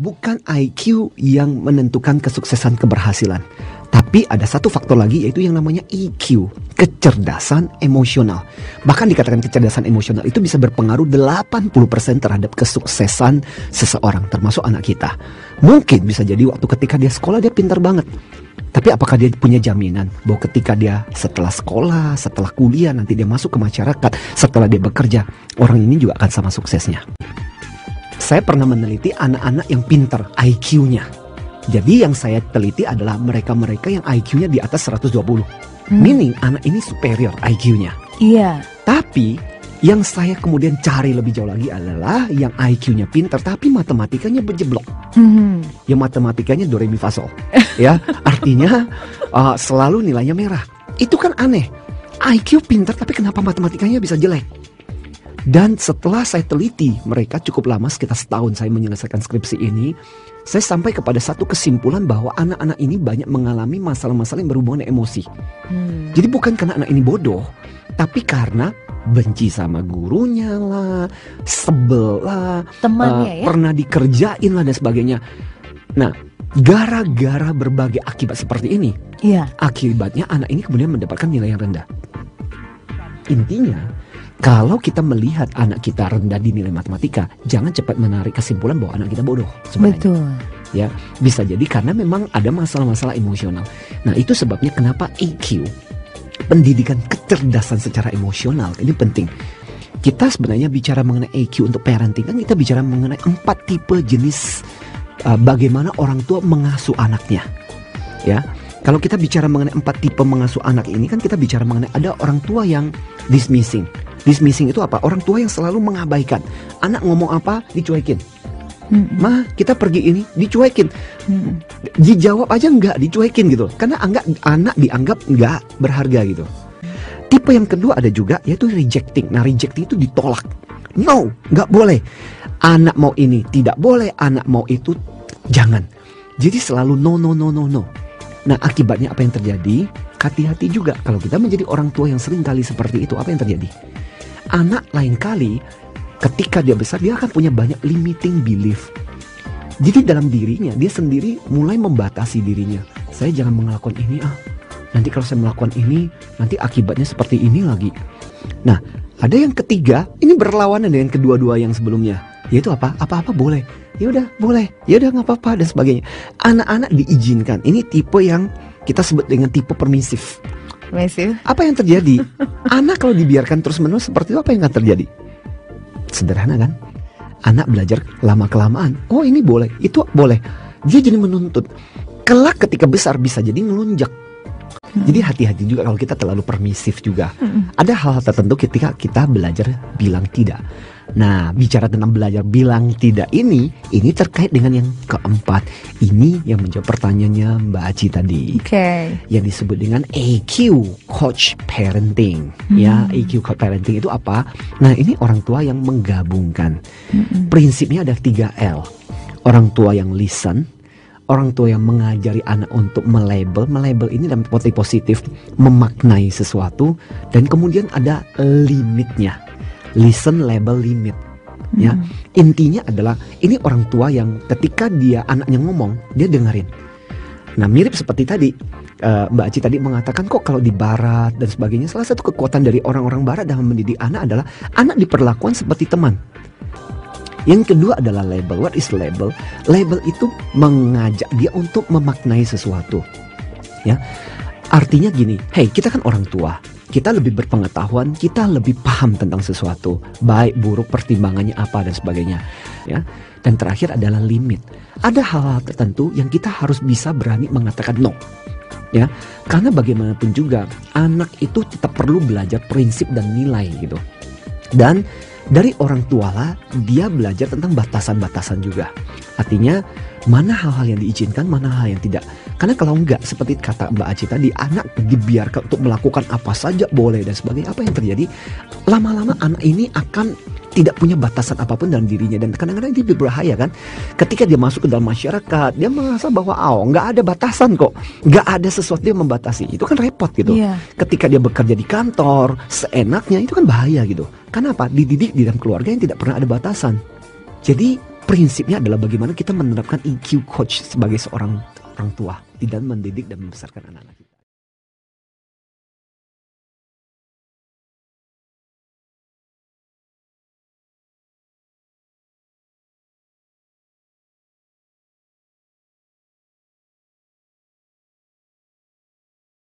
bukan IQ yang menentukan kesuksesan keberhasilan. Tapi ada satu faktor lagi, yaitu yang namanya EQ, kecerdasan emosional. Bahkan dikatakan kecerdasan emosional itu bisa berpengaruh 80% terhadap kesuksesan seseorang, termasuk anak kita. Mungkin bisa jadi waktu ketika dia sekolah dia pintar banget. Tapi apakah dia punya jaminan bahwa ketika dia setelah sekolah, setelah kuliah, nanti dia masuk ke masyarakat, setelah dia bekerja, orang ini juga akan sama suksesnya? Saya pernah meneliti anak-anak yang pintar IQ-nya. Jadi yang saya teliti adalah mereka-mereka yang IQ-nya di atas 120. Meaning anak ini superior IQ-nya. Iya. Tapi yang saya kemudian cari lebih jauh lagi adalah yang IQ-nya pintar tapi matematikanya berjeblok. Yang matematikanya do re mi fa sol. Ya, artinya selalu nilainya merah. Itu kan aneh. IQ pintar tapi kenapa matematikanya bisa jelek? Dan setelah saya teliti mereka cukup lama, sekitar setahun saya menyelesaikan skripsi ini, saya sampai kepada satu kesimpulan bahwa anak-anak ini banyak mengalami masalah-masalah yang berhubungan dengan emosi. Jadi bukan karena anak ini bodoh, tapi karena benci sama gurunya lah, sebel lah, temannya pernah dikerjain lah dan sebagainya. Nah, gara-gara berbagai akibat seperti ini, akibatnya anak ini kemudian mendapatkan nilai yang rendah. Intinya, kalau kita melihat anak kita rendah di nilai matematika, jangan cepat menarik kesimpulan bahwa anak kita bodoh sebenarnya. Betul. Ya, bisa jadi karena memang ada masalah-masalah emosional. Nah, itu sebabnya kenapa EQ, pendidikan kecerdasan secara emosional, ini penting. Kita sebenarnya bicara mengenai EQ untuk parenting, kan kita bicara mengenai 4 tipe jenis bagaimana orang tua mengasuh anaknya. Ya, kalau kita bicara mengenai 4 tipe mengasuh anak ini, kan kita bicara mengenai ada orang tua yang dismissing. Dismissing itu apa? Orang tua yang selalu mengabaikan. Anak ngomong apa, dicuekin. Ma, kita pergi ini, dicuekin. Dijawab aja enggak, dicuekin gitu. Karena anak dianggap enggak berharga gitu. Tipe yang kedua ada juga, yaitu rejecting. Nah, rejecting itu ditolak. No, enggak boleh. Anak mau ini, tidak boleh. Anak mau itu, jangan. Jadi selalu no. Nah, akibatnya apa yang terjadi? Hati-hati juga kalau kita menjadi orang tua yang sering kali seperti itu, apa yang terjadi? Anak lain kali ketika dia besar, dia akan punya banyak limiting belief. Jadi dalam dirinya, dia sendiri mulai membatasi dirinya. Saya jangan melakukan ini nanti kalau saya melakukan ini, nanti akibatnya seperti ini lagi. Nah, ada yang ketiga, ini berlawanan dengan kedua-dua yang sebelumnya, yaitu apa? Apa-apa boleh. Ya udah boleh, ya udah nggak apa-apa dan sebagainya. Anak-anak diizinkan. Ini tipe yang kita sebut dengan tipe permisif. Apa yang terjadi? Anak kalau dibiarkan terus-menerus seperti itu, apa yang akan terjadi? Sederhana kan? Anak belajar lama-kelamaan. Oh, ini boleh, itu boleh. Dia jadi menuntut. Kelak ketika besar bisa jadi melunjak. Jadi hati-hati juga kalau kita terlalu permisif juga. Ada hal-hal tertentu ketika kita belajar bilang tidak. Nah, bicara tentang belajar bilang tidak ini terkait dengan yang keempat. Ini yang menjawab pertanyaannya Mbak Aci tadi. Yang disebut dengan EQ, Coach Parenting. Ya, EQ Coach Parenting itu apa? Nah, ini orang tua yang menggabungkan. Prinsipnya ada 3L. Orang tua yang listen, orang tua yang mengajari anak untuk melabel ini dalam arti positif, memaknai sesuatu, dan kemudian ada limitnya. Listen, label, limit. Ya, intinya adalah ini orang tua yang ketika dia anaknya ngomong, dia dengerin. Nah, mirip seperti tadi Mbak Aci tadi mengatakan, kok kalau di barat dan sebagainya, salah satu kekuatan dari orang-orang barat dalam mendidik anak adalah anak diperlakukan seperti teman. Yang kedua adalah label. What is label? Label itu mengajak dia untuk memaknai sesuatu. Ya, artinya gini, hey, kita kan orang tua. Kita lebih berpengetahuan, kita lebih paham tentang sesuatu, baik buruk pertimbangannya apa dan sebagainya, ya. Dan terakhir adalah limit. Ada hal-hal tertentu yang kita harus bisa berani mengatakan no, ya. Karena bagaimanapun juga anak itu tetap perlu belajar prinsip dan nilai gitu. Dan dari orang tua lah dia belajar tentang batasan-batasan juga. Artinya mana hal-hal yang diizinkan, mana hal yang tidak. Karena kalau enggak, seperti kata Mbak Aci tadi, anak dibiarkan untuk melakukan apa saja boleh dan sebagainya. Apa yang terjadi? Lama-lama anak ini akan tidak punya batasan apapun dalam dirinya. Dan kadang-kadang itu berbahaya kan. Ketika dia masuk ke dalam masyarakat, dia merasa bahwa nggak ada batasan kok, nggak ada sesuatu yang membatasi. Itu kan repot gitu. Ketika dia bekerja di kantor seenaknya, itu kan bahaya gitu. Karena apa? Dididik di dalam keluarga yang tidak pernah ada batasan. Jadi prinsipnya adalah bagaimana kita menerapkan EQ coach sebagai seorang orang tua di dalam mendidik dan membesarkan anak-anak.